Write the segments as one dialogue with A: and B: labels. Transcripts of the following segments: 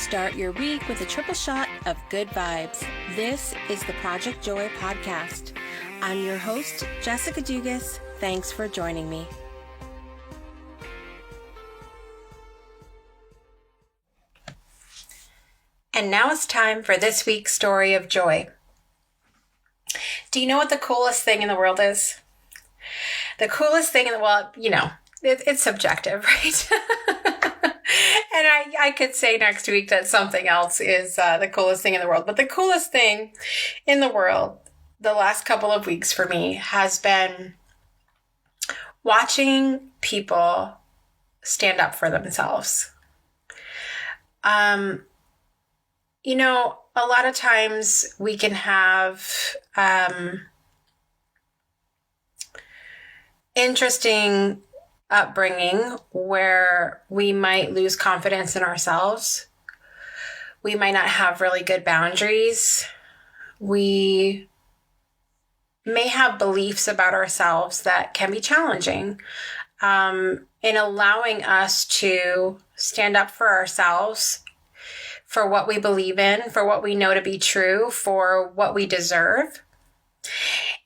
A: Start your week with a triple shot of good vibes. This is the Project Joy podcast. I'm your host, Jessica Dugas. Thanks for joining me. And now it's time for this week's story of joy. Do you know what the coolest thing in the world is? The coolest thing in the world, it's subjective, right? And I could say next week that something else is the coolest thing in the world. But the coolest thing in the world the last couple of weeks for me has been watching people stand up for themselves. A lot of times we can have interesting upbringing where we might lose confidence in ourselves. We might not have really good boundaries. We may have beliefs about ourselves that can be challenging in allowing us to stand up for ourselves, for what we believe in, for what we know to be true, for what we deserve.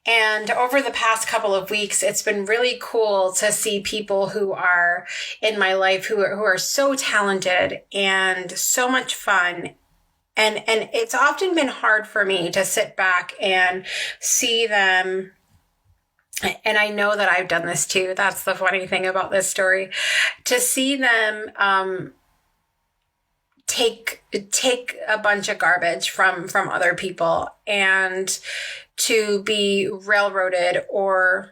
A: And over the past couple of weeks, it's been really cool to see people who are in my life who are so talented and so much fun. And it's often been hard for me to sit back and see them. And I know that I've done this too. That's the funny thing about this story. To see them take a bunch of garbage from other people and to be railroaded or,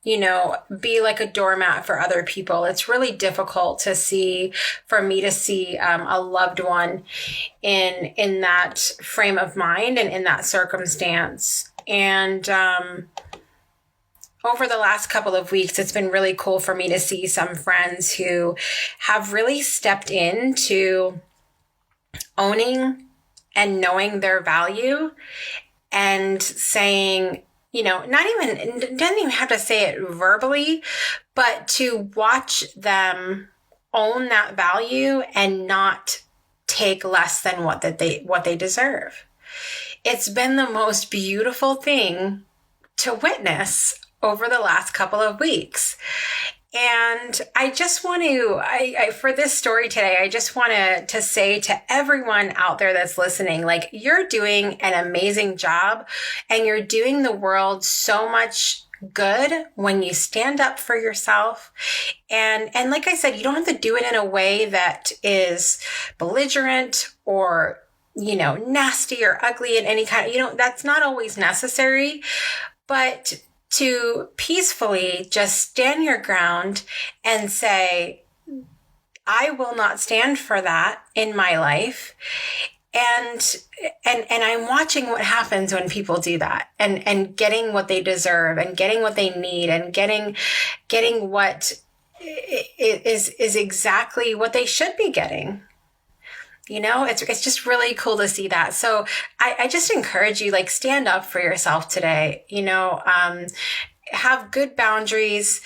A: be like a doormat for other people. It's really difficult for me to see a loved one in that frame of mind and in that circumstance. And over the last couple of weeks, it's been really cool for me to see some friends who have really stepped into owning and knowing their value and saying, doesn't even have to say it verbally, but to watch them own that value and not take less than what they deserve. It's been the most beautiful thing to witness over the last couple of weeks. And I just want to, for this story today, I just want to say to everyone out there that's listening, like, you're doing an amazing job and you're doing the world so much good when you stand up for yourself. And like I said, you don't have to do it in a way that is belligerent or, nasty or ugly in any kind of, that's not always necessary, but to peacefully just stand your ground and say, I will not stand for that in my life. And I'm watching what happens when people do that and getting what they deserve and getting what they need and getting what is exactly what they should be getting. It's just really cool to see that. So I just encourage you, stand up for yourself today, have good boundaries,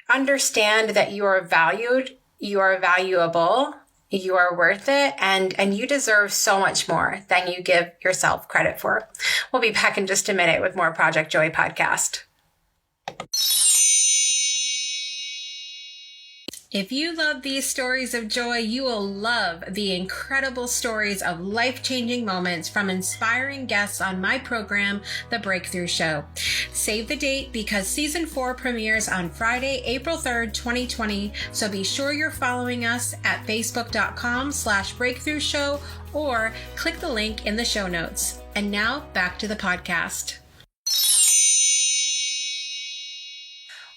A: understand that you are valued, you are valuable, you are worth it, and you deserve so much more than you give yourself credit for. We'll be back in just a minute with more Project Joy podcast. If you love these stories of joy, you will love the incredible stories of life-changing moments from inspiring guests on my program, The Breakthrough Show. Save the date because season 4 premieres on Friday, April 3rd, 2020. So be sure you're following us at facebook.com/breakthrough show or click the link in the show notes. And now back to the podcast.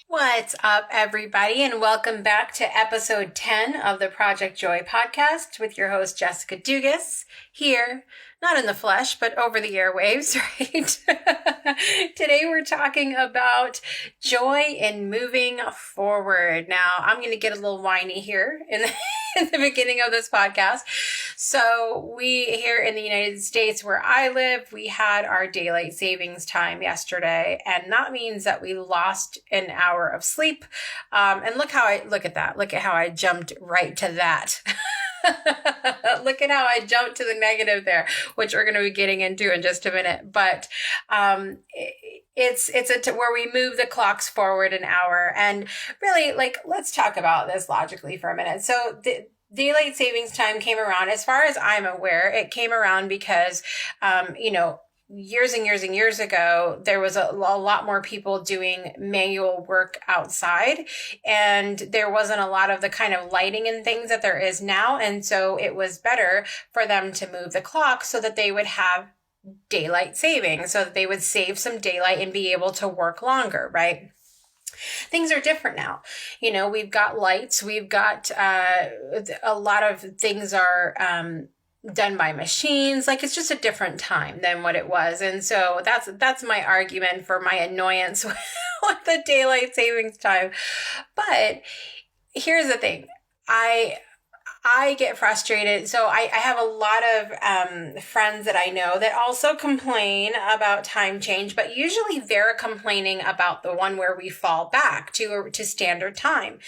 A: What's up, everybody, and welcome back to episode 10 of the Project Joy podcast with your host, Jessica Dugas, here, not in the flesh, but over the airwaves, right? Today, we're talking about joy in moving forward. Now, I'm going to get a little whiny here in the beginning of this podcast. So we here in the United States where I live, we had our daylight savings time yesterday. And that means that we lost an hour of sleep. And look at that. Look at how I jumped right to that. Look at how I jumped to the negative there, which we're going to be getting into in just a minute. But where we move the clocks forward an hour, and really, like, let's talk about this logically for a minute. So the daylight savings time came around, as far as I'm aware, it came around because, years and years and years ago, there was a lot more people doing manual work outside, and there wasn't a lot of the kind of lighting and things that there is now. And so it was better for them to move the clock so that they would have daylight savings, so that they would save some daylight and be able to work longer, right? Things are different now. We've got lights, we've got a lot of things are done by machines. Like, it's just a different time than what it was. And so that's my argument for my annoyance with the daylight savings time. But here's the thing. I get frustrated. So I have a lot of friends that I know that also complain about time change, but usually they're complaining about the one where we fall back to standard time.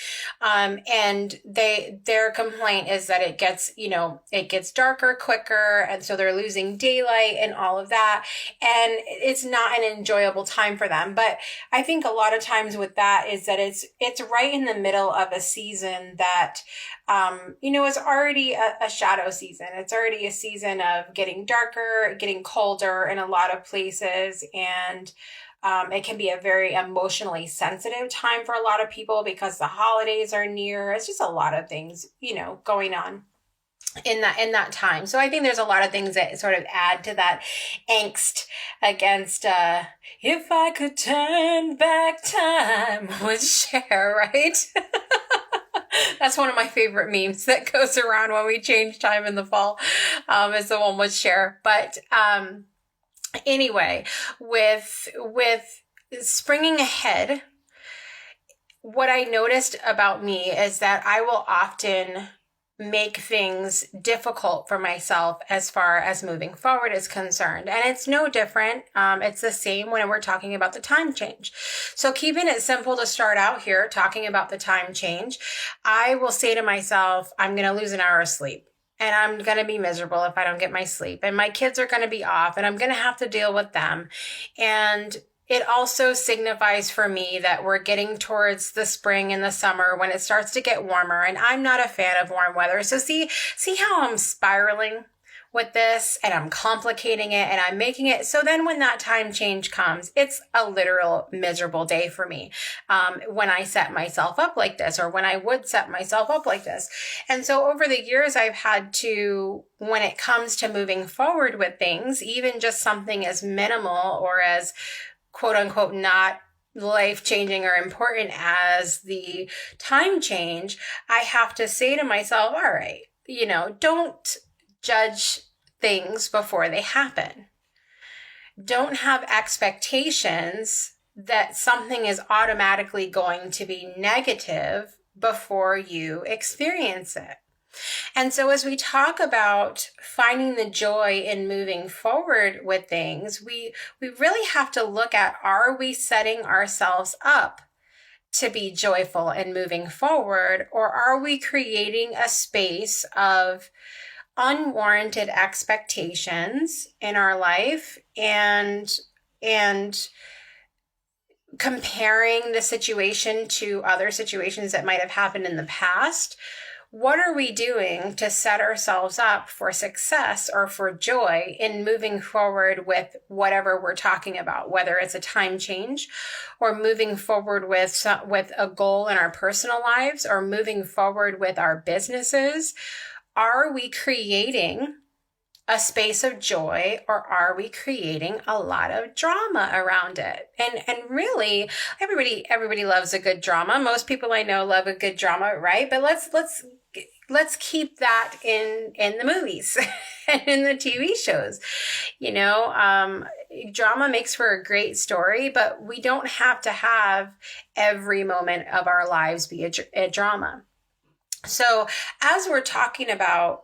A: And their complaint is that it gets darker quicker, and so they're losing daylight and all of that. And it's not an enjoyable time for them. But I think a lot of times with that is that it's right in the middle of a season that it's already a shadow season. It's already a season of getting darker, getting colder in a lot of places. And it can be a very emotionally sensitive time for a lot of people because the holidays are near. It's just a lot of things, going on in that time. So I think there's a lot of things that sort of add to that angst against if I could turn back time with Cher, right? That's one of my favorite memes that goes around when we change time in the fall, is the one with Cher. But anyway, with springing ahead, what I noticed about me is that I will often make things difficult for myself as far as moving forward is concerned. And it's no different. It's the same when we're talking about the time change. So keeping it simple to start out here, talking about the time change, I will say to myself, I'm going to lose an hour of sleep. And I'm going to be miserable if I don't get my sleep. And my kids are going to be off, and I'm going to have to deal with them. And it also signifies for me that we're getting towards the spring and the summer when it starts to get warmer, and I'm not a fan of warm weather. So see how I'm spiraling with this, and I'm complicating it, and I'm making it so then when that time change comes, it's a literal miserable day for me when I set myself up like this, or when I would set myself up like this. And so over the years, I've had to, when it comes to moving forward with things, even just something as minimal or as quote unquote not life-changing or important as the time change, I have to say to myself, all right, don't judge things before they happen. Don't have expectations that something is automatically going to be negative before you experience it. And so as we talk about finding the joy in moving forward with things, we really have to look at, are we setting ourselves up to be joyful and moving forward, or are we creating a space of unwarranted expectations in our life and comparing the situation to other situations that might have happened in the past? What are we doing to set ourselves up for success or for joy in moving forward with whatever we're talking about, whether it's a time change or moving forward with a goal in our personal lives or moving forward with our businesses? Are we creating a space of joy, or are we creating a lot of drama around it? And really, everybody loves a good drama. Most people I know love a good drama, right? But let's keep that in the movies and in the TV shows. Drama makes for a great story, but we don't have to have every moment of our lives be a drama. So as we're talking about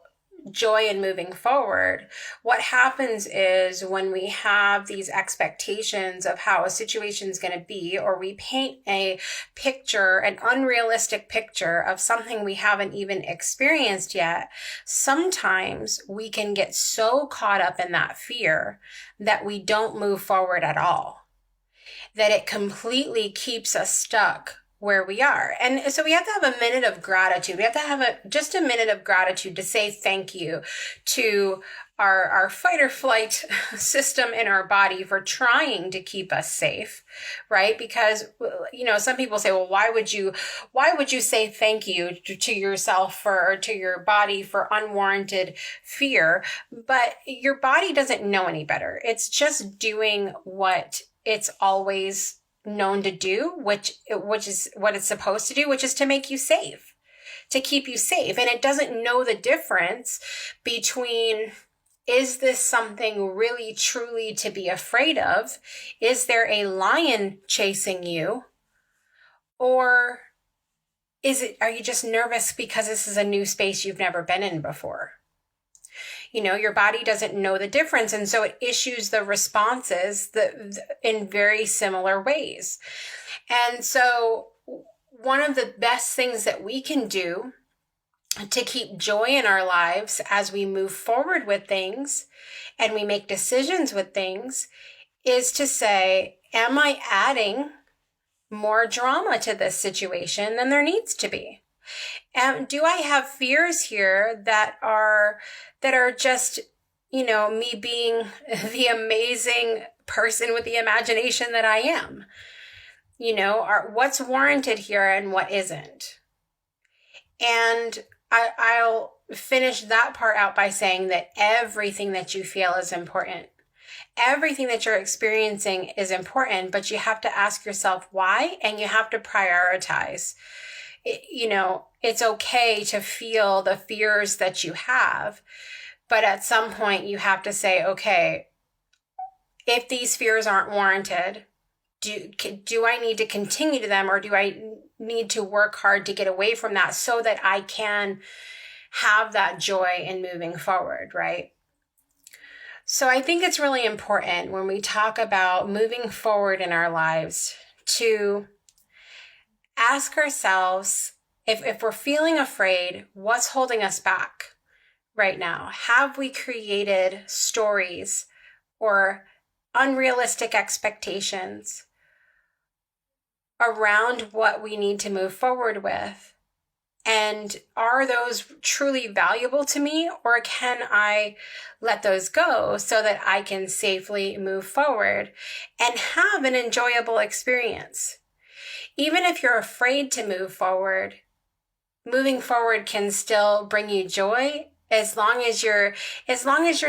A: joy in moving forward, what happens is when we have these expectations of how a situation is going to be, or we paint a picture, an unrealistic picture of something we haven't even experienced yet, sometimes we can get so caught up in that fear that we don't move forward at all, that it completely keeps us stuck where we are. And so we have to have a minute of gratitude. We have to have just a minute of gratitude to say thank you to our fight or flight system in our body for trying to keep us safe, right? Because, some people say, well, why would you say thank you to yourself or to your body for unwarranted fear? But your body doesn't know any better. It's just doing what it's always known to do, which is what it's supposed to do, which is to make you safe, to keep you safe. And it doesn't know the difference between, is this something really truly to be afraid of? Is there a lion chasing you? Or are you just nervous because this is a new space you've never been in before? Your body doesn't know the difference. And so it issues the responses in very similar ways. And so one of the best things that we can do to keep joy in our lives as we move forward with things and we make decisions with things is to say, am I adding more drama to this situation than there needs to be? Do I have fears here that are just, me being the amazing person with the imagination that I am? What's warranted here and what isn't? And I'll finish that part out by saying that everything that you feel is important. Everything that you're experiencing is important, but you have to ask yourself why, and you have to prioritize. It's okay to feel the fears that you have, but at some point you have to say, okay, if these fears aren't warranted, do I need to continue to them, or do I need to work hard to get away from that so that I can have that joy in moving forward, right? So I think it's really important when we talk about moving forward in our lives to ask ourselves, if we're feeling afraid, what's holding us back right now? Have we created stories or unrealistic expectations around what we need to move forward with? And are those truly valuable to me, or can I let those go so that I can safely move forward and have an enjoyable experience? Even if you're afraid to move forward, moving forward can still bring you joy as long as you're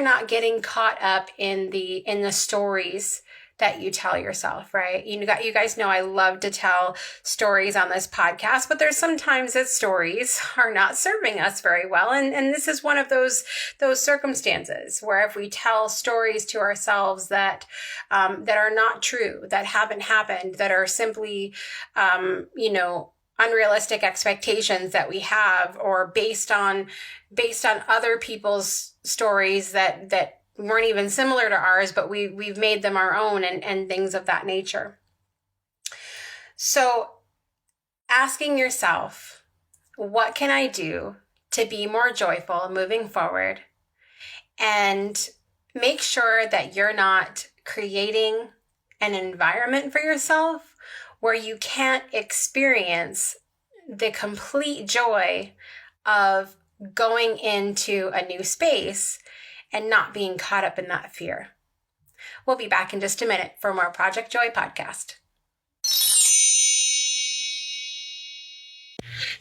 A: not getting caught up in the stories that you tell yourself, right? You guys know I love to tell stories on this podcast, but there's sometimes that stories are not serving us very well. And this is one of those circumstances where if we tell stories to ourselves that are not true, that haven't happened, that are simply, unrealistic expectations that we have, or based on other people's stories that weren't even similar to ours, but we've made them our own, and things of that nature. So asking yourself, what can I do to be more joyful moving forward? And make sure that you're not creating an environment for yourself where you can't experience the complete joy of going into a new space and not being caught up in that fear. We'll be back in just a minute for more Project Joy podcast.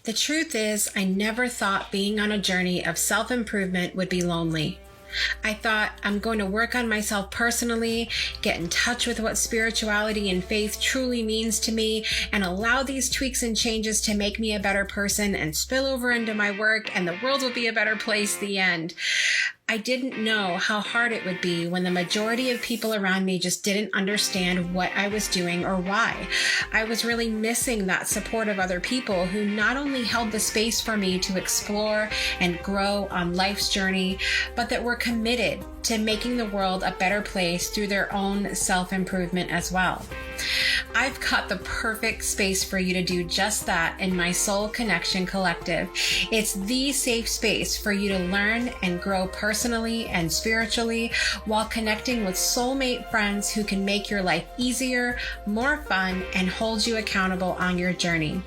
A: The truth is, I never thought being on a journey of self-improvement would be lonely. I thought, I'm going to work on myself personally, get in touch with what spirituality and faith truly means to me, and allow these tweaks and changes to make me a better person and spill over into my work, and the world will be a better place, the end. I didn't know how hard it would be when the majority of people around me just didn't understand what I was doing or why. I was really missing that support of other people who not only held the space for me to explore and grow on life's journey, but that were committed to making the world a better place through their own self-improvement as well. I've got the perfect space for you to do just that in my Soul Connection Collective. It's the safe space for you to learn and grow personally and spiritually while connecting with soulmate friends who can make your life easier, more fun, and hold you accountable on your journey.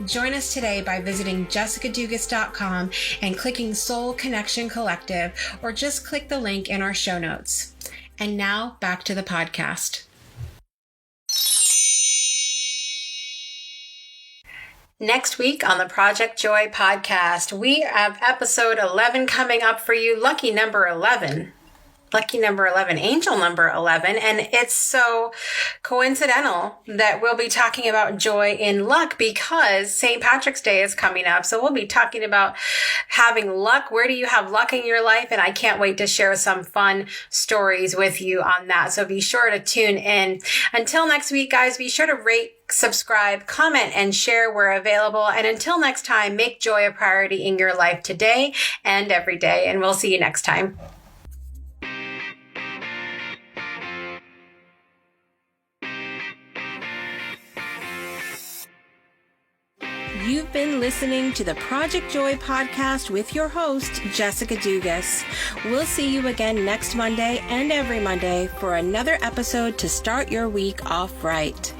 A: Join us today by visiting jessicadugas.com and clicking Soul Connection Collective, or just click the link in our show notes. And now back to the podcast. Next week on the Project Joy podcast, we have episode 11 coming up for you. Lucky number 11, angel number 11. And it's so coincidental that we'll be talking about joy in luck because St. Patrick's Day is coming up. So we'll be talking about having luck. Where do you have luck in your life? And I can't wait to share some fun stories with you on that. So be sure to tune in. Until next week, guys, be sure to rate, subscribe, comment, and share where available. And until next time, make joy a priority in your life today and every day. And we'll see you next time. You've been listening to the Project Joy podcast with your host, Jessica Dugas. We'll see you again next Monday and every Monday for another episode to start your week off right.